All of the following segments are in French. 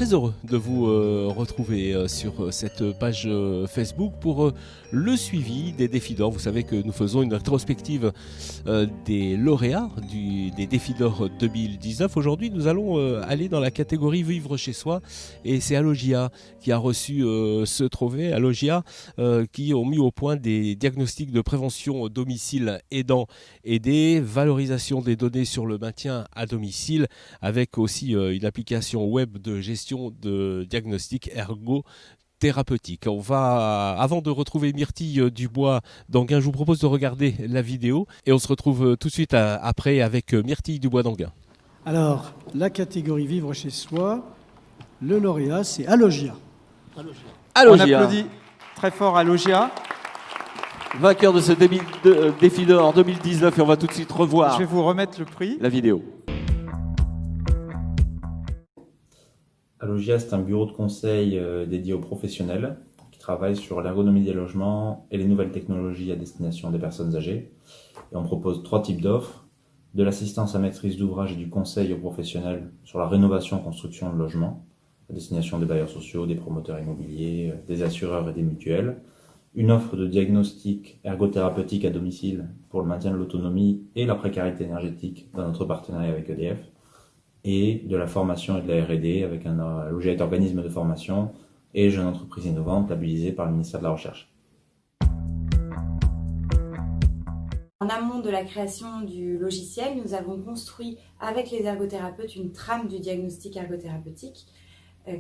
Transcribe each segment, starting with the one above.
très heureux de vous retrouver sur cette page Facebook pour le suivi des Défis d'Or. Vous savez que nous faisons une rétrospective des lauréats des Défis d'Or 2019. Aujourd'hui, nous allons aller dans la catégorie Vivre chez soi et c'est Allogia qui a reçu ce trophée. Allogia qui ont mis au point des diagnostics de prévention au domicile aidant-aidé, valorisation des données sur le maintien à domicile avec aussi une application web de gestion de diagnostic ergothérapeutique. On va, avant de retrouver Myrtille Dubois-Danguin, je vous propose de regarder la vidéo et on se retrouve tout de suite après avec Myrtille Dubois-Danguin. Alors, la catégorie Vivre chez soi, le lauréat, c'est Allogia. On applaudit très fort Allogia. Vainqueur de ce Défi d'Or 2019 et on va tout de suite revoir. Je vais vous remettre le prix. La vidéo. Allogia, c'est un bureau de conseil dédié aux professionnels qui travaillent sur l'ergonomie des logements et les nouvelles technologies à destination des personnes âgées. Et on propose 3 types d'offres, de l'assistance à maîtrise d'ouvrage et du conseil aux professionnels sur la rénovation et construction de logements à destination des bailleurs sociaux, des promoteurs immobiliers, des assureurs et des mutuelles. Une offre de diagnostic ergothérapeutique à domicile pour le maintien de l'autonomie et la précarité énergétique dans notre partenariat avec EDF. Et de la formation et de la R&D avec un Allogia est organisme de formation et jeune entreprise innovante labellisée par le ministère de la Recherche. En amont de la création du logiciel, nous avons construit avec les ergothérapeutes une trame du diagnostic ergothérapeutique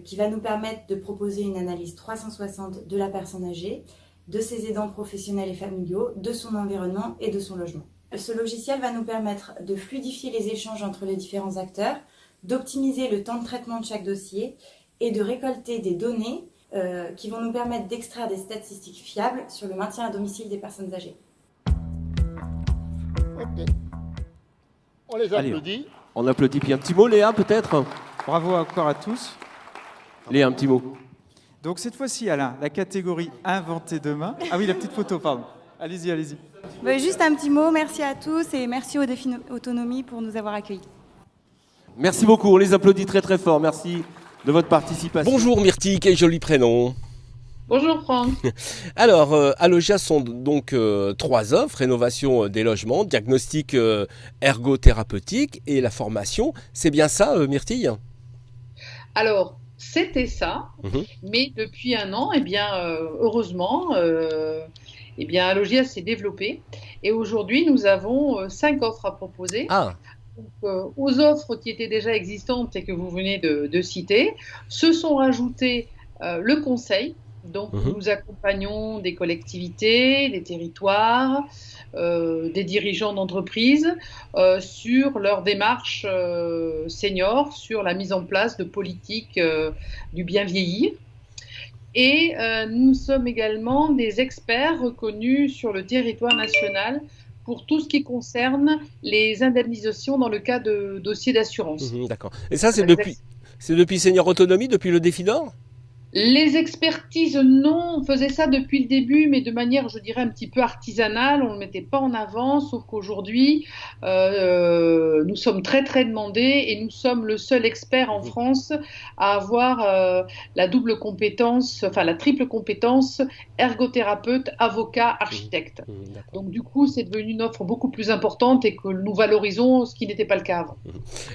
qui va nous permettre de proposer une analyse 360 de la personne âgée, de ses aidants professionnels et familiaux, de son environnement et de son logement. Ce logiciel va nous permettre de fluidifier les échanges entre les différents acteurs, d'optimiser le temps de traitement de chaque dossier et de récolter des données qui vont nous permettre d'extraire des statistiques fiables sur le maintien à domicile des personnes âgées. Ok. On les applaudit. Allez, on applaudit. Puis un petit mot, Léa, peut-être. Bravo encore à tous. Léa, un petit mot. Donc cette fois-ci, Alain, la catégorie Inventer demain. Ah oui, la petite photo, pardon. Allez-y, allez-y. Juste un petit mot, merci à tous et merci au Défi Autonomie pour nous avoir accueillis. Merci beaucoup, on les applaudit très très fort. Merci de votre participation. Bonjour Myrtille, quel joli prénom. Bonjour Franck. Alors, Allogia sont donc 3 offres, rénovation des logements, diagnostic ergothérapeutique et la formation. C'est bien ça, Myrtille ? Alors, c'était ça, mais depuis un an, heureusement, Allogia s'est développé et aujourd'hui, nous avons 5 offres à proposer. Ah. Donc, aux offres qui étaient déjà existantes et que vous venez de citer, se sont rajoutés le conseil. Donc, nous accompagnons des collectivités, des territoires, des dirigeants d'entreprises sur leur démarche senior, sur la mise en place de politiques du bien vieillir. Et nous sommes également des experts reconnus sur le territoire national pour tout ce qui concerne les indemnisations dans le cas de dossiers d'assurance. D'accord. Et ça, c'est depuis Senior Autonomie, depuis le Défi d'Or ? Les expertises, non, on faisait ça depuis le début, mais de manière, je dirais, un petit peu artisanale, on ne le mettait pas en avant, sauf qu'aujourd'hui, nous sommes très très demandés et nous sommes le seul expert en France à avoir la double compétence, enfin la triple compétence, ergothérapeute, avocat, architecte. Donc du coup, c'est devenu une offre beaucoup plus importante et que nous valorisons, ce qui n'était pas le cas avant.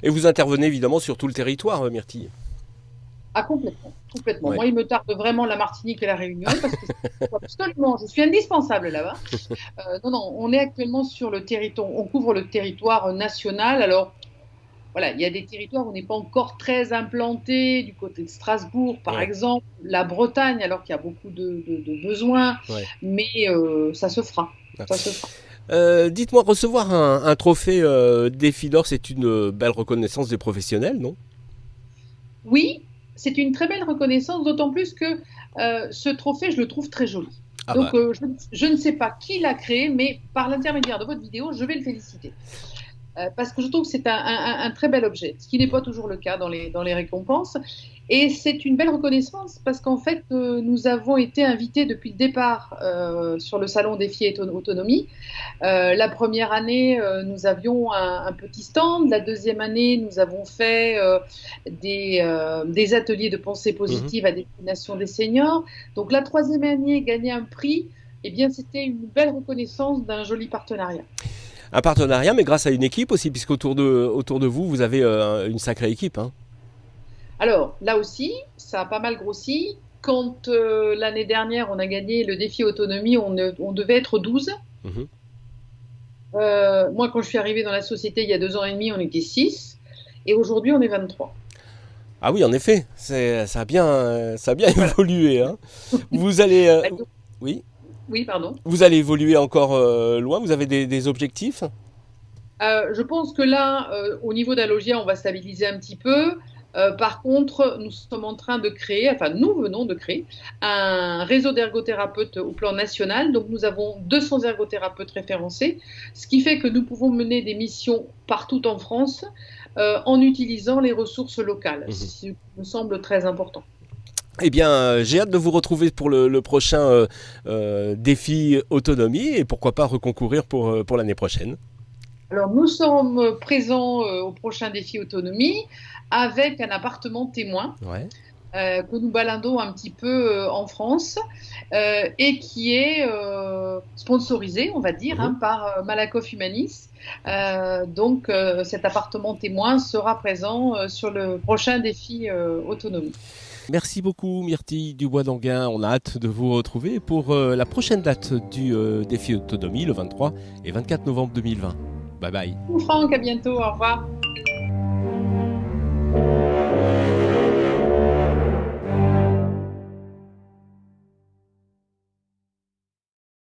Et vous intervenez évidemment sur tout le territoire, Myrtille ? Ah, complètement. Ouais. Moi, il me tarde vraiment la Martinique et la Réunion parce que absolument, je suis indispensable là-bas. Non, on est actuellement sur le territoire, on couvre le territoire national. Alors, voilà, il y a des territoires où on n'est pas encore très implanté, du côté de Strasbourg, par exemple, la Bretagne, alors qu'il y a beaucoup de besoins, mais ça se fera. Ça se fera. Dites-moi, recevoir un trophée Défi d'Or, c'est une belle reconnaissance des professionnels, non ? Oui. C'est une très belle reconnaissance, d'autant plus que ce trophée, je le trouve très joli. Donc, je ne sais pas qui l'a créé, mais par l'intermédiaire de votre vidéo, je vais le féliciter. Parce que je trouve que c'est un très bel objet, ce qui n'est pas toujours le cas dans les récompenses. Et c'est une belle reconnaissance parce qu'en fait, nous avons été invités depuis le départ sur le salon Défi et Autonomie. La première année, nous avions un petit stand. La deuxième année, nous avons fait des ateliers de pensée positive à destination des seniors. Donc la troisième année, gagner un prix, eh bien, c'était une belle reconnaissance d'un joli partenariat. Un partenariat, mais grâce à une équipe aussi, puisqu'autour de vous, vous avez une sacrée équipe. Hein. Alors, là aussi, ça a pas mal grossi. Quand l'année dernière, on a gagné le défi autonomie, on devait être 12. Moi, quand je suis arrivée dans la société il y a 2 ans et demi, on était 6. Et aujourd'hui, on est 23. Ah oui, en effet, ça a bien évolué. Hein. Vous allez... Oui. Oui, pardon. Vous allez évoluer encore loin. Vous avez des objectifs ? Je pense que là, au niveau d'Alogia, on va stabiliser un petit peu. Par contre, nous sommes en train de créer, nous venons de créer un réseau d'ergothérapeutes au plan national. Donc, nous avons 200 ergothérapeutes référencés, ce qui fait que nous pouvons mener des missions partout en France en utilisant les ressources locales, ce qui me semble très important. Eh bien, j'ai hâte de vous retrouver pour le prochain défi autonomie et pourquoi pas reconcourir pour l'année prochaine. Alors, nous sommes présents au prochain défi autonomie avec un appartement témoin que nous baladons un petit peu en France et qui est sponsorisé, on va dire, par Malakoff Humanis. Donc, cet appartement témoin sera présent sur le prochain défi autonomie. Merci beaucoup Myrtille Dubois-Danguin, on a hâte de vous retrouver pour la prochaine date du défi autonomie, le 23 et 24 novembre 2020. Bye bye. Franck, à bientôt, au revoir.